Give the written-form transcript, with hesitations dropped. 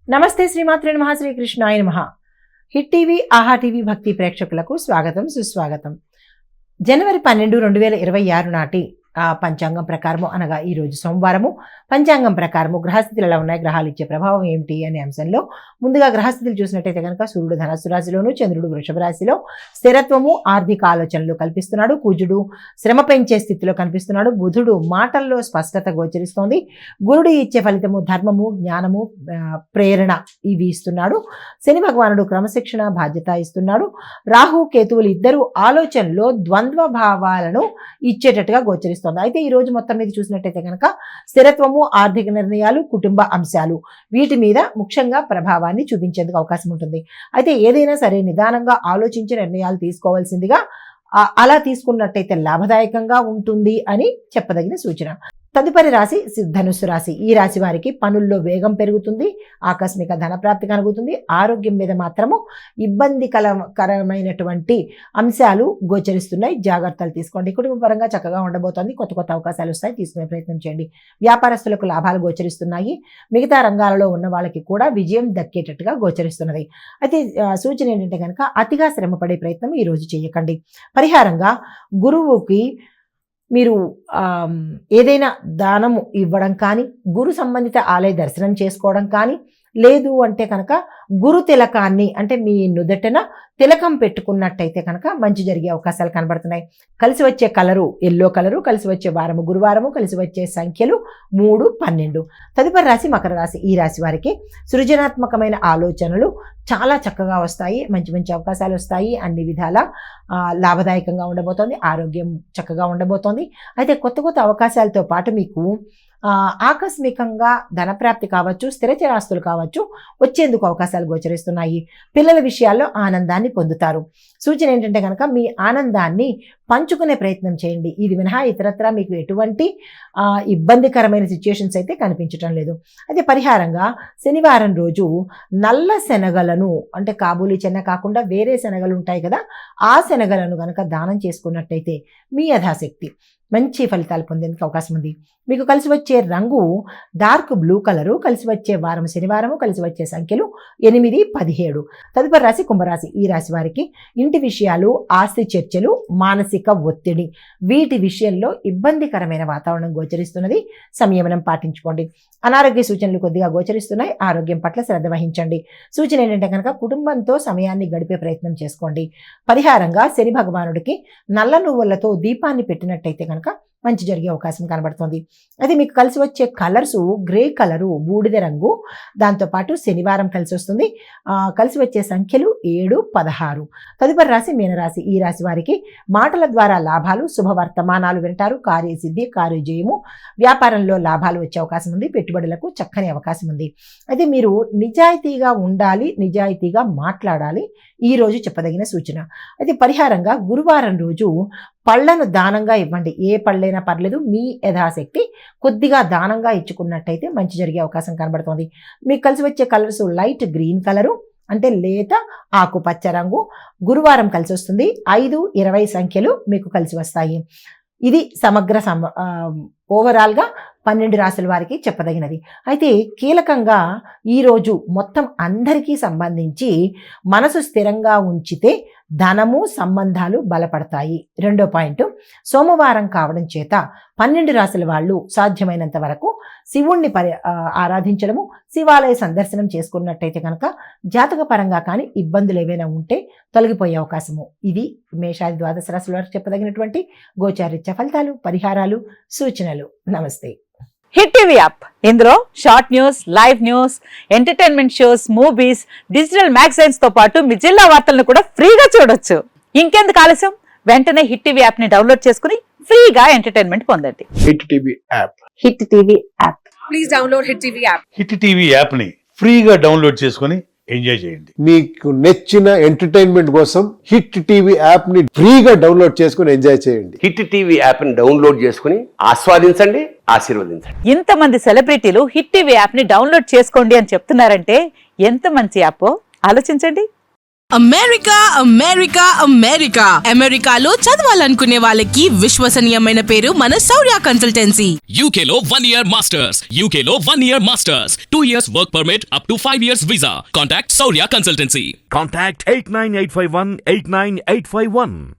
నమస్తే శ్రీమాత్రే నమః శ్రీకృష్ణాయ నమః. హిట్ టీవీ ఆహా టీవీ భక్తి ప్రేక్షకులకు స్వాగతం సుస్వాగతం. జనవరి 12, 2026 నాటి పంచాంగం ప్రకారము అనగా ఈరోజు సోమవారము పంచాంగం ప్రకారము గ్రహస్థితులు ఎలా ఉన్నాయి, గ్రహాలు ఇచ్చే ప్రభావం ఏమిటి అనే అంశంలో ముందుగా గ్రహస్థితులు చూసినట్టయితే కనుక సూర్యుడు ధనస్సు రాశిలోను, చంద్రుడు వృషభ రాశిలో స్థిరత్వము ఆర్థిక ఆలోచనలు కల్పిస్తున్నాడు. కుజుడు శ్రమ పెంచే స్థితిలో కనిపిస్తున్నాడు. బుధుడు మాటల్లో స్పష్టత గోచరిస్తోంది. గురుడు ఇచ్చే ఫలితము ధర్మము, జ్ఞానము, ప్రేరణ ఇవి ఇస్తున్నాడు. శని భగవానుడు క్రమశిక్షణ బాధ్యత ఇస్తున్నాడు. రాహు కేతువులు ఇద్దరు ఆలోచనలో ద్వంద్వ భావాలను ఇచ్చేటట్టుగా గోచరిస్తుంది. అయితే ఈ రోజు మొత్తం మీద చూసినట్టయితే కనుక స్థిరత్వము, ఆర్థిక నిర్ణయాలు, కుటుంబ అంశాలు వీటి మీద ముఖ్యంగా ప్రభావాన్ని చూపించేందుకు అవకాశం ఉంటుంది. అయితే ఏదైనా సరే నిదానంగా ఆలోచించి నిర్ణయాలు తీసుకోవాల్సిందిగా, అలా తీసుకున్నట్టయితే లాభదాయకంగా ఉంటుంది అని చెప్పదగిన సూచన. తదుపరి రాశి ధనుస్సు రాశి. ఈ రాశి వారికి పనుల్లో వేగం పెరుగుతుంది, ఆకస్మిక ధనప్రాప్తి కలుగుతుంది. ఆరోగ్యం మీద మాత్రము ఇబ్బందికరమైనటువంటి అంశాలు గోచరిస్తున్నాయి, జాగ్రత్తలు తీసుకోండి. కుటుంబ పరంగా చక్కగా ఉండబోతోంది. కొత్త కొత్త అవకాశాలు వస్తాయి, తీసుకునే ప్రయత్నం చేయండి. వ్యాపారస్తులకు లాభాలు గోచరిస్తున్నాయి. మిగతా రంగాలలో ఉన్న వాళ్ళకి కూడా విజయం దక్కేటట్టుగా గోచరిస్తున్నది. అయితే సూచన ఏంటంటే కనుక అతిగా శ్రమపడే ప్రయత్నం ఈరోజు చేయకండి. పరిహారంగా గురువుకి మీరు ఏదైనా దానము ఇవ్వడం కానీ, గురు సంబంధిత ఆలయ దర్శనం చేసుకోవడం కానీ, లేదు అంటే కనుక గురు తిలకాన్ని అంటే మీ నుదటన తిలకం పెట్టుకున్నట్టయితే కనుక మంచి జరిగే అవకాశాలు కనబడుతున్నాయి. కలిసి వచ్చే కలరు ఎల్లో కలరు, కలిసి వచ్చే వారము గురువారము, కలిసి వచ్చే సంఖ్యలు 3, 12. తదుపరి రాశి మకర రాశి. ఈ రాశి వారికి సృజనాత్మకమైన ఆలోచనలు చాలా చక్కగా వస్తాయి, మంచి మంచి అవకాశాలు వస్తాయి. అన్ని విధాల లాభదాయకంగా ఉండబోతోంది. ఆరోగ్యం చక్కగా ఉండబోతోంది. అయితే కొత్త కొత్త అవకాశాలతో పాటు మీకు ఆకస్మికంగా ధనప్రాప్తి కావచ్చు, స్థిరచరాస్తులు కావచ్చు వచ్చేందుకు అవకాశాలు గోచరిస్తున్నాయి. పిల్లల విషయాల్లో ఆనందాన్ని పొందుతారు. సూచన ఏంటంటే కనుక మీ ఆనందాన్ని పంచుకునే ప్రయత్నం చేయండి. ఇది మినహా ఇతరత్రా మీకు ఎటువంటి ఇబ్బందికరమైన సిచ్యుయేషన్స్ అయితే కనిపించటం లేదు. అయితే పరిహారంగా శనివారం రోజు నల్ల శనగలను అంటే కాబూలీ చెన్న కాకుండా వేరే శనగలు ఉంటాయి కదా, ఆ శనగలను కనుక దానం చేసుకున్నట్టయితే మీ యథాశక్తి మంచి ఫలితాలు పొందేందుకు అవకాశం ఉంది. మీకు కలిసి వచ్చే రంగు డార్క్ బ్లూ కలరు, కలిసి వచ్చే వారం శనివారము, కలిసి వచ్చే సంఖ్యలు 8, 17. తదుపరి రాశి కుంభరాశి. ఈ రాశి వారికి ఇంటి విషయాలు, ఆస్తి చర్చలు, మానసిక ఒత్తిడి వీటి విషయంలో ఇబ్బందికరమైన వాతావరణం గోచరిస్తున్నది. సంయమనం పాటించుకోండి. అనారోగ్య సూచనలు కొద్దిగా గోచరిస్తున్నాయి. ఆరోగ్యం పట్ల శ్రద్ధ వహించండి. సూచన ఏంటంటే కనుక కుటుంబంతో సమయాన్ని గడిపే ప్రయత్నం చేసుకోండి. పరిహారంగా శని భగవానుడికి నల్ల నువ్వులతో దీపాన్ని పెట్టినట్టయితే కనుక మంచి జరిగే అవకాశం కనబడుతుంది. అయితే మీకు కలిసి వచ్చే కలర్సు గ్రే కలరు, బూడిద రంగు, దాంతోపాటు శనివారం కలిసి వస్తుంది. కలిసి వచ్చే సంఖ్యలు 7, 16. తదుపరి రాశి మీనరాశి. ఈ రాశి వారికి మాటల ద్వారా లాభాలు, శుభవర్తమానాలు వింటారు. కార్యసిద్ధి, కార్యజయము, వ్యాపారంలో లాభాలు వచ్చే అవకాశం ఉంది. పెట్టుబడులకు చక్కని అవకాశం ఉంది. అయితే మీరు నిజాయితీగా ఉండాలి, నిజాయితీగా మాట్లాడాలి ఈ రోజు చెప్పదగిన సూచన. అయితే పరిహారంగా గురువారం రోజు పళ్లను దానంగా ఇవ్వండి. ఏ పళ్ళైనా పర్లేదు, మీ యథాశక్తి కొద్దిగా దానంగా ఇచ్చుకున్నట్టయితే మంచి జరిగే అవకాశం కనబడుతుంది. మీకు కలిసి వచ్చే కలర్స్ లైట్ గ్రీన్ కలరు అంటే లేత ఆకుపచ్చ రంగు, గురువారం కలిసి వస్తుంది. 5, 20 సంఖ్యలు మీకు కలిసి వస్తాయి. ఇది సమగ్ర ఓవరాల్గా 12 రాశుల వారికి చెప్పదగినది. అయితే కీలకంగా ఈరోజు మొత్తం అందరికీ సంబంధించి మనసు స్థిరంగా ఉంచితే ధనము, సంబంధాలు బలపడతాయి. 2వ పాయింట్, సోమవారం కావడం చేత 12 రాశుల వాళ్ళు సాధ్యమైనంత వరకు శివుణ్ణి ఆరాధించడము, శివాలయ సందర్శనం చేసుకున్నట్టయితే కనుక జాతక పరంగా కానీ ఇబ్బందులు ఏవైనా ఉంటే తొలగిపోయే అవకాశము. ఇది మేషాది ద్వాదశ రాశుల వారికి చెప్పదగినటువంటి గోచారిత్య ఫలితాలు, పరిహారాలు, సూచనలు. నమస్తే. హిట్ టీవీ యాప్, ఇందులో short news, live news, entertainment shows, movies, digital magazines తో పాటు మీ జిల్లా వార్తలను కూడా ఫ్రీగా చూడొచ్చు. ఇంకెందుకు ఆలస్యం, వెంటనే హిట్ టీవీ యాప్ ని డౌన్లోడ్ చేసుకుని ఫ్రీగా ఎంటర్టైన్మెంట్ పొందండి. Hit TV app. Hit TV app. Please download hit TV app. Hit TV app ని ఫ్రీగా డౌన్లోడ్ చేసుకుని ఎంజాయ్ చేయండి. మీకు నచ్చిన ఎంటర్టైన్మెంట్ కోసం హిట్ టీవీ యాప్ ని ఫ్రీగా డౌన్లోడ్ చేసుకుని ఎంజాయ్ చేయండి. హిట్ టీవీ యాప్ ని డౌన్లోడ్ చేసుకుని ఆస్వాదించండి, ఆశీర్వదించండి. ఇంతమంది సెలబ్రిటీలు హిట్ టీవీ యాప్ ని డౌన్లోడ్ చేసుకోండి అని చెప్తున్నారంటే ఎంత మంచి యాప్ ఆలోచించండి. అమెరికా అమెరికా అమెరికా అమెరికాలో చదవాలనుకునే వాళ్ళకి విశ్వసనీయమైన పేరు మన శౌర్య consultancy. UK Law 1 Year Masters. UK Law 1 Year Masters. 2 years work permit up to 5 years visa. Contact Saurya Consultancy. Contact 89851 89851.